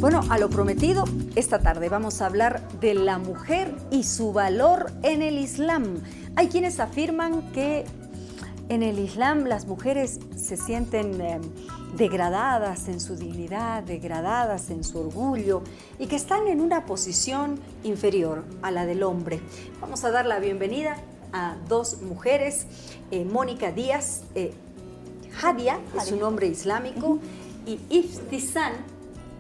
Bueno, a lo prometido, esta tarde vamos a hablar de la mujer y su valor en el Islam. Hay quienes afirman que en el Islam las mujeres se sienten degradadas en su dignidad, degradadas en su orgullo y que están en una posición inferior a la del hombre. Vamos a dar la bienvenida a dos mujeres, Mónica Díaz, Hadia es su nombre islámico, y Ibtisam,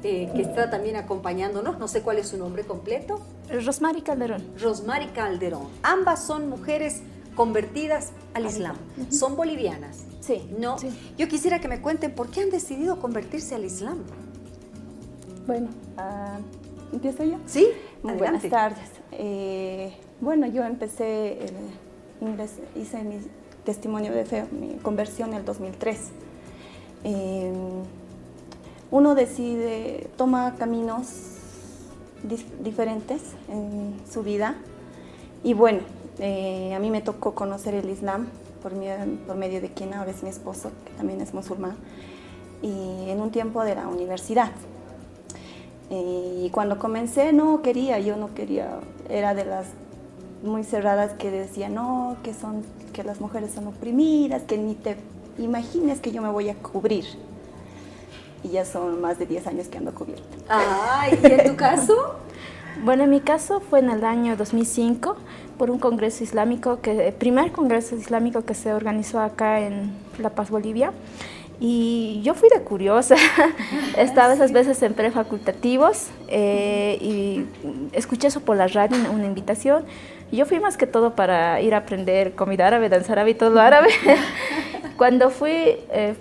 que está también acompañándonos, no sé cuál es su nombre completo. Rosmary Calderón. Rosmary Calderón. Ambas son mujeres convertidas al Islam. Son bolivianas. Sí. ¿No? Sí. Yo quisiera que me cuenten por qué han decidido convertirse al Islam. Bueno, ¿empiezo yo? Sí, Muy adelante. buenas tardes. Bueno, yo empecé, hice mi testimonio de fe, mi conversión en el 2003. Uno decide, toma caminos diferentes en su vida y bueno, a mí me tocó conocer el Islam por medio de quien ahora es mi esposo, que también es musulmán, y en un tiempo de la universidad. Y cuando comencé yo no quería, era de las muy cerradas que decían no, que las mujeres son oprimidas, que ni te imagines que yo me voy a cubrir. Y ya son más de 10 años que ando cubierta. Ay, ¿y en tu caso? Bueno, en mi caso fue en el año 2005 por un congreso islámico, el primer congreso islámico que se organizó acá en La Paz, Bolivia. Y yo fui de curiosa, estaba esas veces en prefacultativos y escuché eso por la radio, una invitación. Y yo fui más que todo para ir a aprender comida árabe, danzar árabe y todo lo árabe. Cuando fui,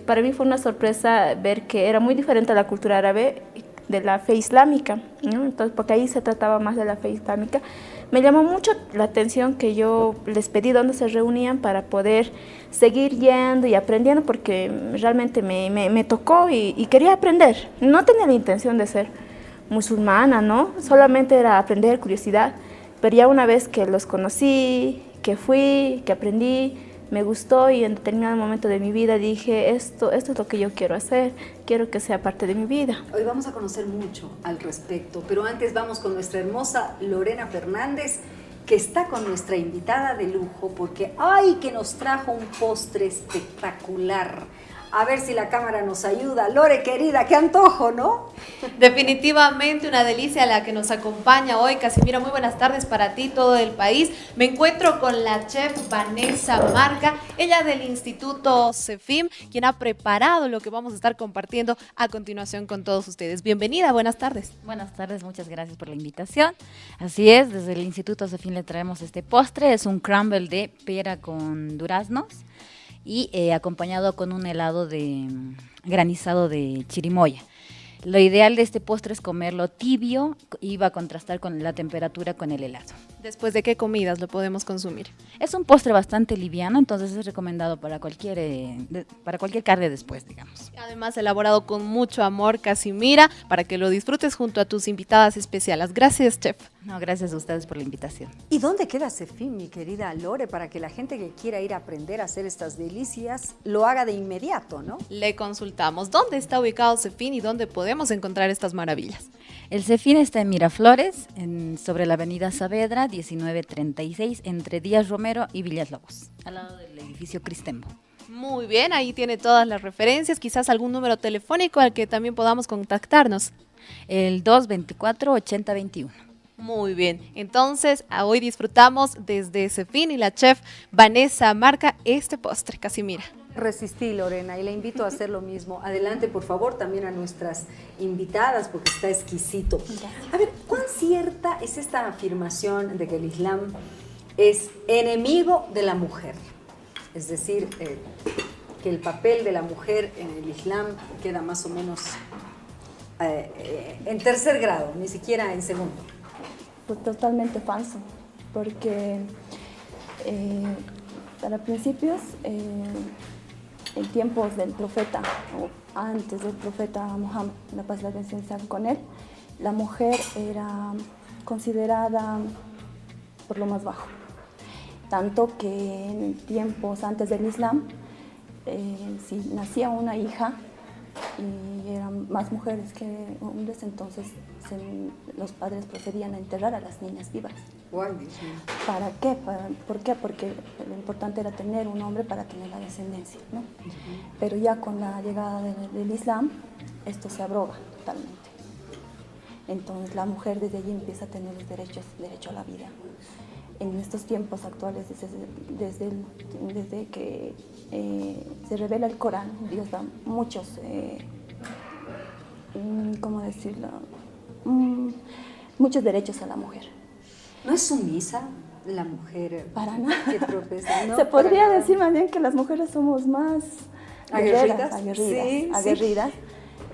para mí fue una sorpresa ver que era muy diferente a la cultura árabe de la fe islámica, ¿no? Entonces, porque ahí se trataba más de la fe islámica. Me llamó mucho la atención que yo les pedí dónde se reunían para poder seguir yendo y aprendiendo, porque realmente me tocó y quería aprender. No tenía la intención de ser musulmana, ¿no? Solamente era aprender, curiosidad. Pero ya una vez que los conocí, que fui, que aprendí, me gustó y en determinado momento de mi vida dije, esto es lo que yo quiero hacer, quiero que sea parte de mi vida. Hoy vamos a conocer mucho al respecto, pero antes vamos con nuestra hermosa Lorena Fernández, que está con nuestra invitada de lujo, porque ¡ay! Que nos trajo un postre espectacular. A ver si la cámara nos ayuda. Lore, querida, qué antojo, ¿no? Definitivamente una delicia la que nos acompaña hoy. Casimira, muy buenas tardes para ti, todo el país. Me encuentro con la chef Vanessa Marca, ella del Instituto CEFIM, quien ha preparado lo que vamos a estar compartiendo a continuación con todos ustedes. Bienvenida, buenas tardes. Buenas tardes, muchas gracias por la invitación. Así es, desde el Instituto CEFIM le traemos este postre, es un crumble de pera con duraznos y acompañado con un helado de granizado de chirimoya. Lo ideal de este postre es comerlo tibio y va a contrastar con la temperatura con el helado. ¿Después de qué comidas lo podemos consumir? Es un postre bastante liviano, entonces es recomendado para cualquier tarde después, digamos. Además, elaborado con mucho amor, Casimira, para que lo disfrutes junto a tus invitadas especiales. Gracias, chef. No, gracias a ustedes por la invitación. ¿Y dónde queda CEFIM, mi querida Lore, para que la gente que quiera ir a aprender a hacer estas delicias lo haga de inmediato, ¿no? Le consultamos dónde está ubicado CEFIM y dónde podemos encontrar estas maravillas. El CEFIM está en Miraflores, sobre la avenida Saavedra, 1936, entre Díaz Romero y Villas Lobos, al lado del edificio Cristembo. Muy bien, ahí tiene todas las referencias, quizás algún número telefónico al que también podamos contactarnos. El 224-8021. Muy bien, entonces hoy disfrutamos desde CEFIM y la chef Vanessa Marca este postre, Casimira. Resistí, Lorena, y la invito a hacer lo mismo. Adelante, por favor, también a nuestras invitadas, porque está exquisito. A ver, ¿cuán cierta es esta afirmación de que el Islam es enemigo de la mujer? Es decir, que el papel de la mujer en el Islam queda más o menos en tercer grado, ni siquiera en segundo. Pues totalmente falso, porque para principios, en tiempos del profeta, o antes del profeta Muhammad, la paz y la bendición sean con él, la mujer era considerada por lo más bajo. Tanto que en tiempos antes del Islam, si nacía una hija y eran más mujeres que hombres, entonces los padres procedían a enterrar a las niñas vivas. Guay, Dios mío. ¿Para qué? ¿Por qué? Porque lo importante era tener un hombre para tener la descendencia, ¿no? Pero ya con la llegada del Islam, esto se abroga totalmente. Entonces la mujer desde allí empieza a tener los derecho a la vida. En estos tiempos actuales, desde que se revela el Corán, Dios da muchos, ¿cómo decirlo? Muchos derechos a la mujer. ¿No es sumisa la mujer Para nada. que profesa? ¿No? Se podría decir más bien que las mujeres somos más ¿Aguerridas? aguerridas.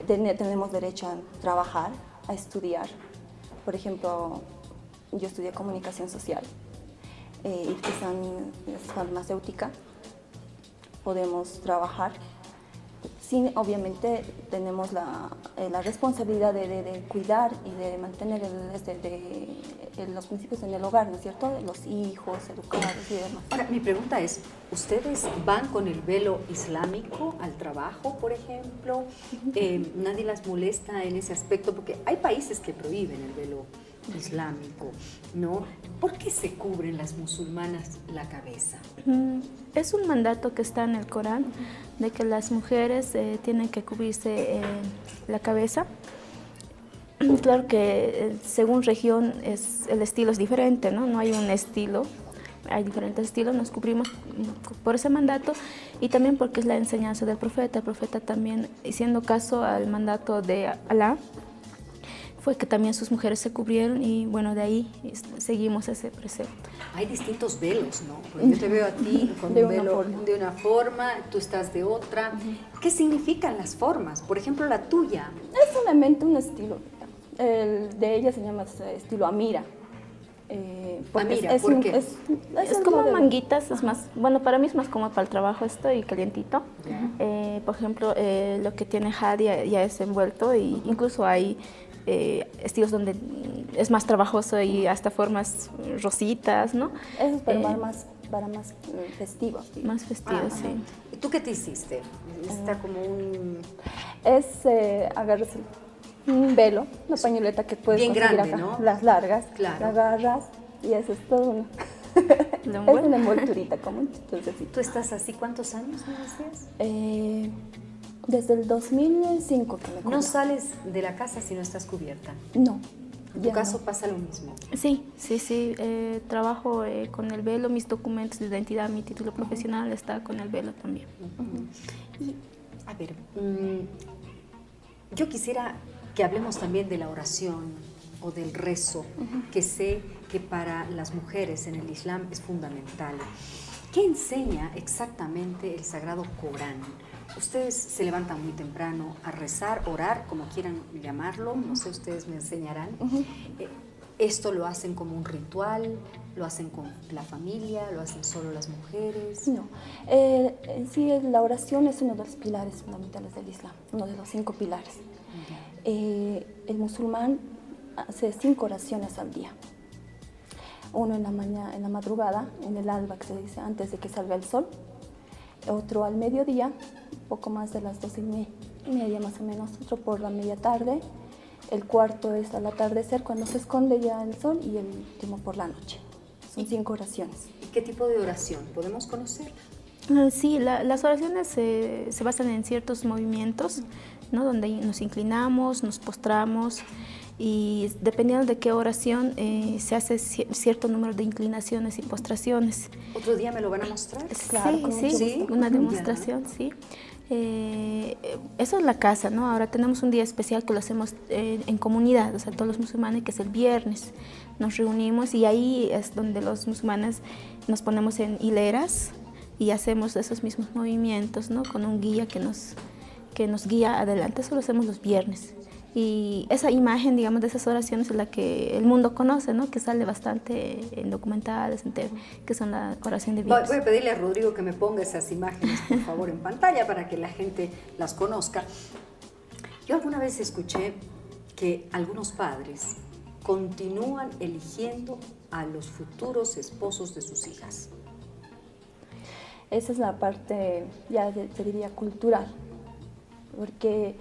Tenemos derecho a trabajar, a estudiar. Por ejemplo, yo estudié comunicación social y que es farmacéutica. Podemos trabajar. Sí, obviamente tenemos la responsabilidad de cuidar y de mantener los principios en el hogar, ¿no es cierto? Los hijos, educarlos y demás. Ahora, mi pregunta es, ¿ustedes van con el velo islámico al trabajo, por ejemplo? ¿Nadie las molesta en ese aspecto? Porque hay países que prohíben el velo islámico, ¿no? ¿Por qué se cubren las musulmanas la cabeza? Es un mandato que está en el Corán de que las mujeres tienen que cubrirse la cabeza. Claro que según región el estilo es diferente, ¿no? No hay un estilo, hay diferentes estilos, nos cubrimos por ese mandato y también porque es la enseñanza del profeta. El profeta también, haciendo caso al mandato de Alá, fue que también sus mujeres se cubrieron y bueno, de ahí seguimos ese precepto. Hay distintos velos, ¿no? Porque yo te veo a ti con un velo de una forma, tú estás de otra. ¿Qué significan las formas? Por ejemplo, la tuya. Es solamente un estilo. El de ella se llama estilo Amira. Amira, ¿por qué? Es como manguitas, es más, bueno, para mí es más cómodo para el trabajo esto y calientito. Por ejemplo, lo que tiene Hadia ya es envuelto y incluso hay estilos donde es más trabajoso y hasta formas rositas, ¿no? Eso es para más festivos. Más festivos, sí. ¿Y tú qué te hiciste? Está como un... Es agarras un velo, una pañoleta que puedes bien conseguir grande, acá, ¿no? las largas, Claro. la agarras y eso es todo una... es una envolturita común. Entonces, sí. ¿Tú estás así cuántos años, me decías? Desde el 2005 que me cubro. No sales de la casa si no estás cubierta. No. En tu ya caso no. pasa lo mismo. Sí. Trabajo con el velo, mis documentos de identidad, mi título profesional está con el velo también. Y, a ver, yo quisiera que hablemos también de la oración o del rezo, que sé que para las mujeres en el Islam es fundamental. ¿Qué enseña exactamente el Sagrado Corán? Ustedes se levantan muy temprano a rezar, orar, como quieran llamarlo, no sé, ustedes me enseñarán. ¿Esto lo hacen como un ritual? ¿Lo hacen con la familia? ¿Lo hacen solo las mujeres? No. En sí, la oración es uno de los pilares fundamentales del Islam, uno de los 5 pilares. El musulmán hace 5 oraciones al día. Uno en la mañana, en la madrugada, en el alba, que se dice antes de que salga el sol. Otro al mediodía, poco más de las 2:30 más o menos. Otro por la media tarde. El cuarto es al atardecer, cuando se esconde ya el sol. Y el último por la noche. Son 5 oraciones. ¿Y qué tipo de oración? ¿Podemos conocerla? Sí, las oraciones se basan en ciertos movimientos, ¿no? Donde nos inclinamos, nos postramos y dependiendo de qué oración se hace cierto número de inclinaciones y postraciones. ¿Otro día me lo van a mostrar? Claro, Sí, una demostración, sí. Eso es la casa, ¿no? Ahora tenemos un día especial que lo hacemos en comunidad, o sea, todos los musulmanes, que es el viernes. Nos reunimos y ahí es donde los musulmanes nos ponemos en hileras y hacemos esos mismos movimientos, ¿no? Con un guía que nos guía adelante. Eso lo hacemos los viernes. Y esa imagen, digamos, de esas oraciones es la que el mundo conoce, ¿no? Que sale bastante en documentales, que son la oración de viernes. Voy a pedirle a Rodrigo que me ponga esas imágenes, por favor, en pantalla para que la gente las conozca. Yo alguna vez escuché que algunos padres continúan eligiendo a los futuros esposos de sus hijas. Esa es la parte, ya se diría, cultural. porque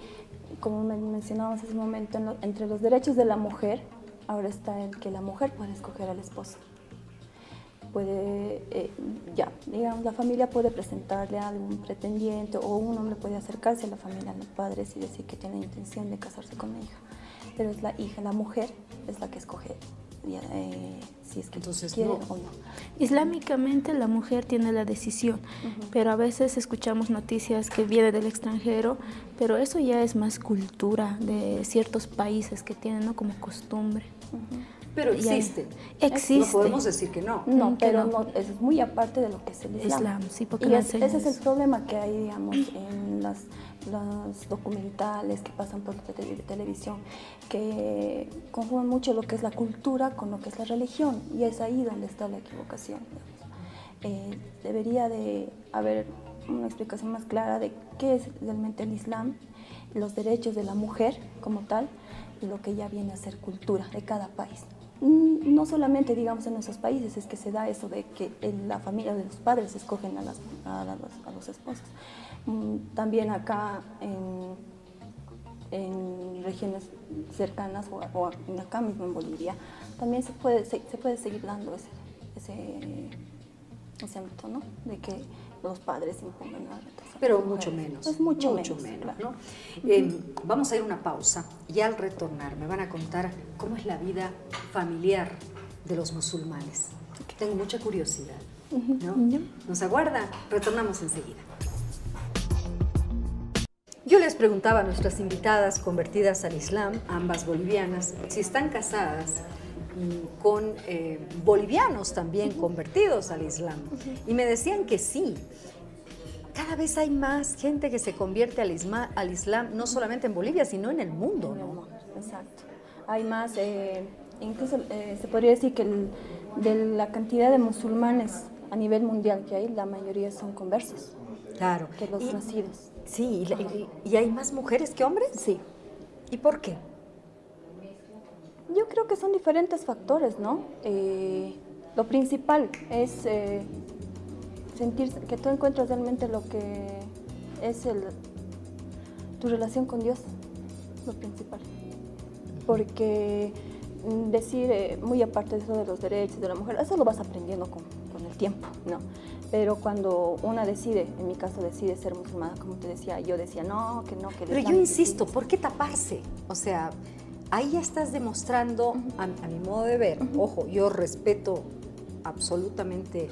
como mencionábamos hace un momento, entre los derechos de la mujer, ahora está el que la mujer puede escoger al esposo. Puede, digamos, la familia puede presentarle a algún pretendiente o un hombre puede acercarse a la familia, a los padres y decir que tiene intención de casarse con la hija. Pero es la hija, la mujer, es la que escoge si es que Entonces, quiere no. o no. Islámicamente la mujer tiene la decisión, pero a veces escuchamos noticias que vienen del extranjero, pero eso ya es más cultura de ciertos países que tienen, ¿no?, como costumbre. Pero Ya existe. existe. No podemos decir que no. No, Que pero no. no, es muy aparte de lo que es el Islam. Islam, sí, porque y no ese enseñan es el eso. problema que hay, digamos, en los documentales que pasan por televisión, que confunden mucho lo que es la cultura con lo que es la religión, y es ahí donde está la equivocación. Debería de haber una explicación más clara de qué es realmente el Islam, los derechos de la mujer como tal, y lo que ya viene a ser cultura de cada país. No solamente, digamos, en nuestros países es que se da eso de que en la familia de los padres escogen a los esposos. También acá en regiones cercanas o acá mismo en Bolivia, también se puede seguir dando ese ámbito, ¿no? De que los padres impongan la orientación. Pero mucho menos. Es mucho menos, claro. ¿no? Vamos a ir a una pausa y al retornar me van a contar cómo es la vida familiar de los musulmanes. Tengo mucha curiosidad, ¿no? ¿Nos aguarda? Retornamos enseguida. Yo les preguntaba a nuestras invitadas convertidas al Islam, ambas bolivianas, si están casadas con bolivianos también convertidos al Islam. Y me decían que sí. Cada vez hay más gente que se convierte al Islam, no solamente en Bolivia, sino en el mundo, ¿no? Exacto. Hay más, incluso se podría decir que de la cantidad de musulmanes a nivel mundial que hay, la mayoría son conversos, Claro. que los nacidos. Sí, ¿y hay más mujeres que hombres? Sí. ¿Y por qué? Yo creo que son diferentes factores, ¿no? Lo principal es sentir que tú encuentras realmente lo que es tu relación con Dios, lo principal. Porque decir, muy aparte de eso de los derechos de la mujer, eso lo vas aprendiendo con el tiempo, ¿no? Pero cuando una decide, en mi caso decide ser musulmana, como te decía, yo decía no, que no, que el Pero Islam yo es insisto, así. ¿por qué taparse? O sea, ahí ya estás demostrando, a mi modo de ver, ojo, yo respeto absolutamente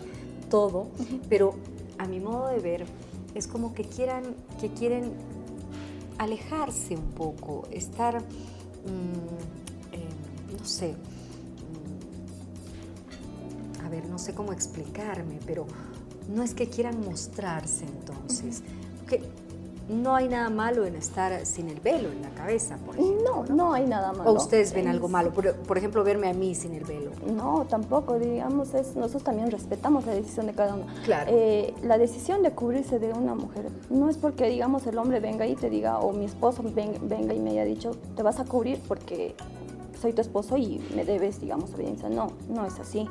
todo, pero a mi modo de ver es como que quieren alejarse un poco, estar, no sé, a ver, no sé cómo explicarme, pero no es que quieran mostrarse entonces, porque no hay nada malo en estar sin el velo en la cabeza, por ejemplo. No hay nada malo. ¿O ustedes ven algo malo? Por ejemplo, verme a mí sin el velo. No, tampoco, digamos, nosotros también respetamos la decisión de cada uno. Claro. La decisión de cubrirse de una mujer no es porque, digamos, el hombre venga y te diga, o mi esposo venga y me haya dicho, te vas a cubrir porque soy tu esposo y me debes, digamos, obediencia. No, no es así.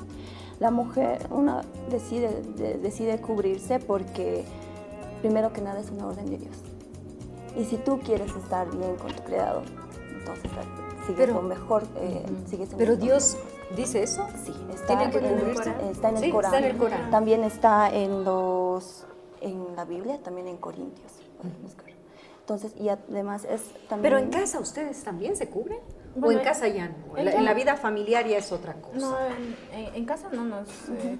La mujer, decide cubrirse porque, primero que nada, es una orden de Dios. Y si tú quieres estar bien con tu creador, entonces sigues lo mejor, sigues en Pero lo Dios mejor. dice eso. Sí, ¿Tienen que está en cubrirse? el Sí, Corán. está en el Corán. También está en la Biblia, también en Corintios. Pueden buscar. Entonces, y además es también... Pero en casa ustedes también se cubren. ¿O Bueno, en casa ya no? ella- En la vida familiar ya es otra cosa. No, en casa no nos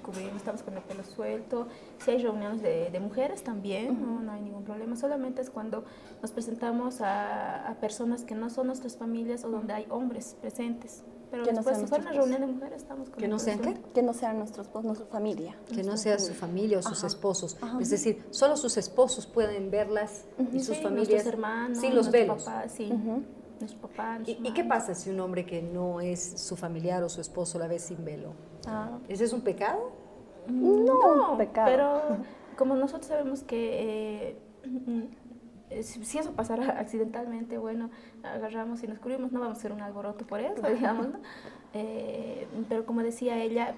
cubrimos, estamos con el pelo suelto. Si hay reuniones de mujeres también, no hay ningún problema. Solamente es cuando nos presentamos a personas que no son nuestras familias o donde hay hombres presentes. Pero Que no después, sean si fuera una nuestros reunión de mujeres, estamos con ¿Que el no pelo sean qué? suelto. Que no sean nuestra familia. Que no sea su familia o sus esposos. Ajá. Es decir, solo sus esposos pueden verlas y sus Sí, familias nuestros hermanos, sin los nuestro velos. papá, sí. Nuestro papá, nuestros ¿Y qué hermanos. pasa si un hombre que no es su familiar o su esposo la ve sin velo? Ah, ¿Ese es un pecado? no, pecado. Pero como nosotros sabemos que si eso pasara accidentalmente, bueno, agarramos y nos cubrimos, no vamos a hacer un alboroto por eso, digamos, ¿no? Pero como decía ella,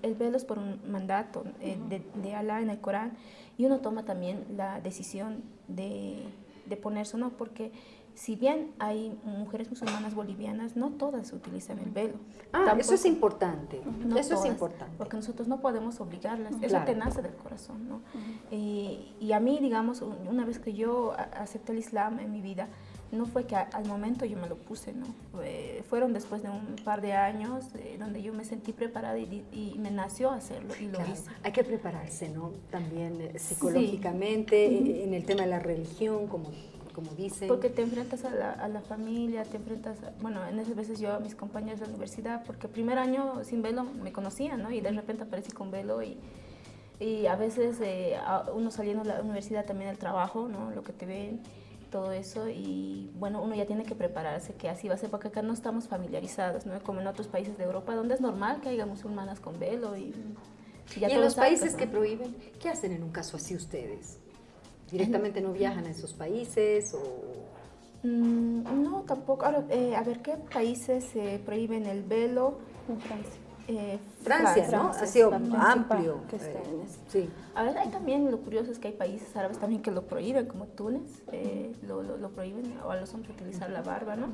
el velo es por un mandato de Alá en el Corán, y uno toma también la decisión de de ponerse o no, porque si bien hay mujeres musulmanas bolivianas, no todas utilizan el velo. Eso es importante. No Eso es todas, importante. porque nosotros no podemos obligarlas, eso Claro. te nace del corazón, ¿no? Y a mí, digamos, una vez que yo acepté el Islam en mi vida, no fue que al momento yo me lo puse, ¿no? Fueron después de un par de años donde yo me sentí preparada y me nació hacerlo y lo Claro, hice. hay que prepararse, ¿no? También psicológicamente, en el tema de la religión, como dicen. Porque te enfrentas a la familia, te enfrentas, bueno, en esas veces yo a mis compañeros de la universidad, porque el primer año sin velo me conocían, ¿no? Y de repente aparecí con velo y a veces uno saliendo de la universidad también el trabajo, ¿no? Lo que te ven, todo eso, y bueno, uno ya tiene que prepararse que así va a ser, porque acá no estamos familiarizados, ¿no? Como en otros países de Europa, donde es normal que haya musulmanas con velo y Y ya en todos los saben, países ¿no? que prohíben, ¿qué hacen en un caso así ustedes? ¿Directamente no viajan a esos países o...? No, tampoco. Ahora, a ver, ¿qué países prohíben el velo? En Francia. Francia, ¿no? Francia Ha sido es la principal amplio. que está en eso. Sí. Ahora, hay también, lo curioso es que hay países árabes también que lo prohíben, como Túnez, lo prohíben, o a los hombres utilizar la barba, ¿no?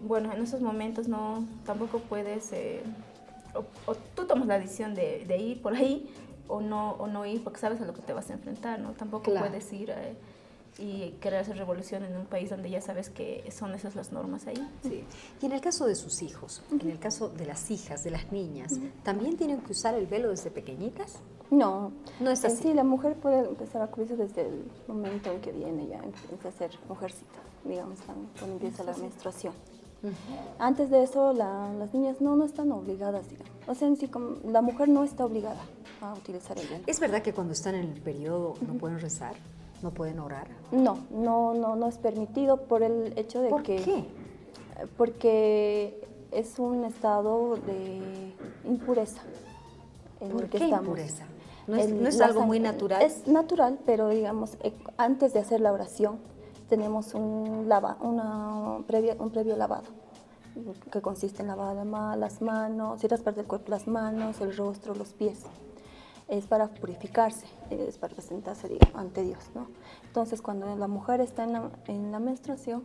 Bueno, en esos momentos no, tampoco puedes, o tú tomas la decisión de ir por ahí, o no ir, porque sabes a lo que te vas a enfrentar, ¿no? Tampoco Claro. puedes ir y querer hacer revolución en un país donde ya sabes que son esas las normas ahí. Sí. Y en el caso de sus hijos, en el caso de las hijas, de las niñas, ¿también tienen que usar el velo desde pequeñitas? No, No es así. Sí, la mujer puede empezar a cubrirse desde el momento en que viene, ya empieza a ser mujercita, digamos, cuando empieza la menstruación. Antes de eso, las niñas no están obligadas, digamos. O sea, en sí, como la mujer no está obligada a utilizar el velo. ¿Es verdad que cuando están en el periodo no pueden rezar? ¿No pueden orar? No es permitido por el hecho de ¿Por que... qué? Porque es un estado de impureza en ¿Por el que qué estamos. impureza? ¿No es La algo muy sangre- natural? Es natural, pero digamos, antes de hacer la oración, tenemos un previo lavado, que consiste en lavar las manos, ciertas partes del cuerpo, las manos, el rostro, los pies. Es para purificarse, es para presentarse, digamos, ante Dios, ¿no? Entonces, cuando la mujer está en la menstruación,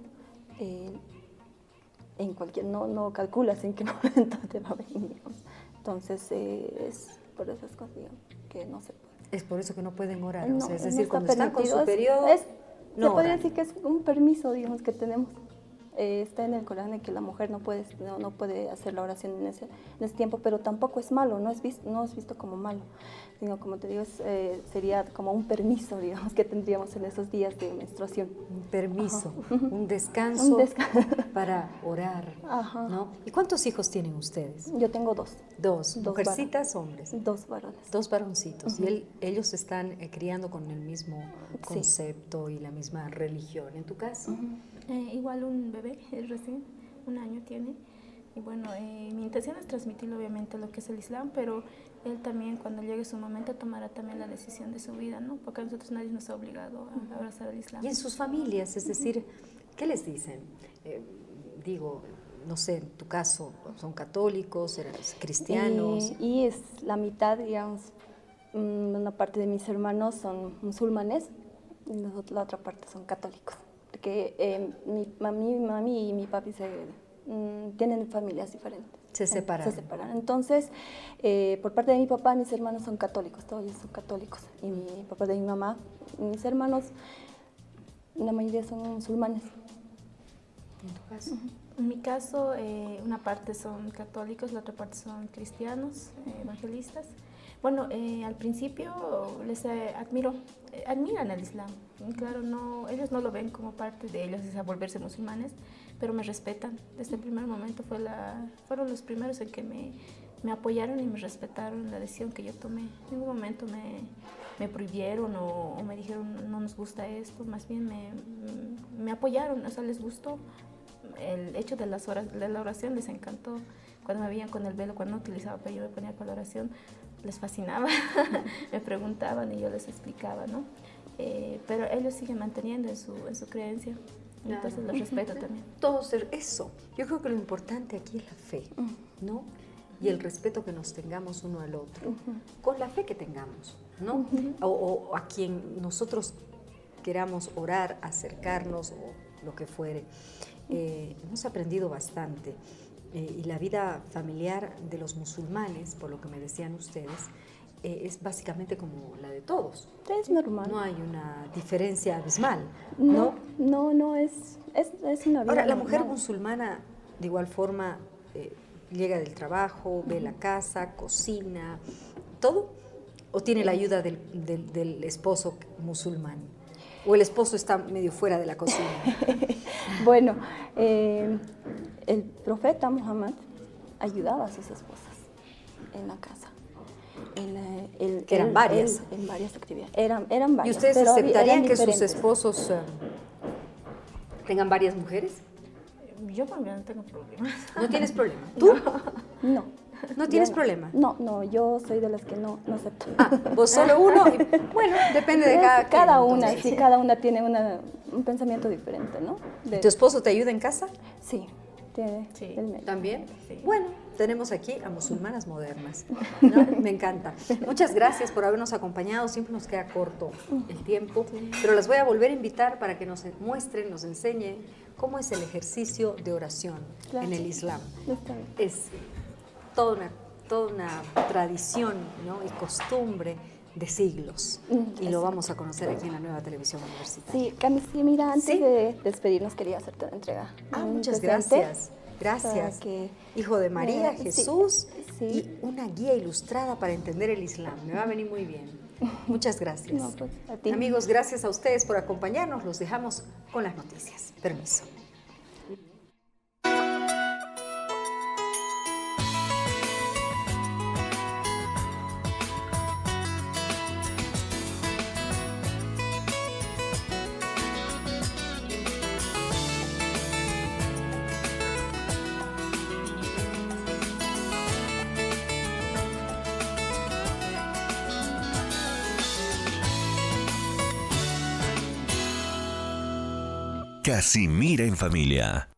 no calculas en qué momento te va a venir, digamos. Entonces, es por esas cosas, digamos, que no se puede. Es por eso que no pueden orar. No, o sea, es no decir, está cuando están con permitido. su periodo, Se no podría oran. decir que es un permiso, digamos, que tenemos. Está en el Corán de que la mujer no puede hacer la oración en ese tiempo, pero tampoco es malo, no es visto como malo, sino, como te digo, sería como un permiso, digamos, que tendríamos en esos días de menstruación. Un permiso, un descanso, Un descanso. para orar, Ajá. ¿no? ¿Y cuántos hijos tienen ustedes? Yo tengo dos Dos, mujercitas, hombres. Dos varones. Dos varoncitos. Y ellos se están criando con el mismo Sí. concepto y la misma religión. ¿En tu caso? Igual un bebé, recién, 1 año tiene. Y bueno, mi intención es transmitirle obviamente lo que es el Islam, pero él también cuando llegue su momento tomará también la decisión de su vida, ¿no? Porque a nosotros nadie nos ha obligado a abrazar el Islam. Y en sus familias, es decir, ¿qué les dicen? Digo, no sé, en tu caso, ¿son católicos, eran cristianos? Y es la mitad, digamos, una parte de mis hermanos son musulmanes y la otra parte son católicos. Porque mi mami y mi papi tienen familias diferentes. Se separaron. Se separan. Entonces, por parte de mi papá, mis hermanos son católicos, todos ellos son católicos. Y por parte de mi mamá, mis hermanos, la mayoría son musulmanes. ¿En tu caso? En mi caso, una parte son católicos, la otra parte son cristianos, evangelistas. Bueno, al principio les admiran el Islam. Y claro, ellos no lo ven como parte de ellos, es a volverse musulmanes, pero me respetan. Desde el primer momento fueron los primeros en que me apoyaron y me respetaron la decisión que yo tomé. En ningún momento me prohibieron o me dijeron no nos gusta esto, más bien me apoyaron, o sea, les gustó. El hecho de la oración les encantó. Cuando me veían con el velo, cuando no utilizaba, pero yo me ponía con la oración, les fascinaba. Me preguntaban y yo les explicaba, ¿no? Pero ellos siguen manteniendo en su creencia. Entonces los respeto también. Eso. Yo creo que lo importante aquí es la fe, ¿no? Y el respeto que nos tengamos uno al otro, con la fe que tengamos, ¿no? O a quien nosotros queramos orar, acercarnos o lo que fuere. Hemos aprendido bastante. Y la vida familiar de los musulmanes, por lo que me decían ustedes, es básicamente como la de todos. Es normal. No hay una diferencia abismal, No, es una vida Ahora, la mujer normal. musulmana, de igual forma, llega del trabajo, ve la casa, cocina, todo, o tiene la ayuda del esposo musulmán, o el esposo está medio fuera de la cocina. Bueno, el profeta Muhammad ayudaba a sus esposas en la casa. Que eran varias. En varias actividades. Eran varias. ¿Y ustedes pero aceptarían eran que sus diferentes. esposos tengan varias mujeres? Yo también no tengo problemas. ¿No tienes problema? ¿Tú? No. ¿No tienes Yo problema? No, yo soy de las que no acepto. Ah, vos solo uno. Bueno, depende de cada quien, Cada una, entonces. sí, cada una tiene un pensamiento diferente, ¿no? ¿Y tu esposo te ayuda en casa? Sí, tiene Sí. el medio. ¿También? Sí. Bueno, tenemos aquí a musulmanas modernas, ¿no? Me encanta. Muchas gracias por habernos acompañado. Siempre nos queda corto el tiempo, pero las voy a volver a invitar para que nos muestren, nos enseñen cómo es el ejercicio de oración Claro. en el Islam. Está bien. Es toda una tradición, ¿no? Y costumbre de siglos. Y lo vamos a conocer aquí en la nueva televisión universitaria. Sí, Cami, sí, mira, antes Sí. de despedirnos quería hacerte una entrega. Muchas presente gracias. Gracias. para que- Hijo de María, sí, Jesús sí. y una guía ilustrada para entender el Islam. Me va a venir muy bien. Muchas gracias. No, pues, a ti. Amigos, gracias a ustedes por acompañarnos. Los dejamos con las noticias. Permiso. Casimira en familia.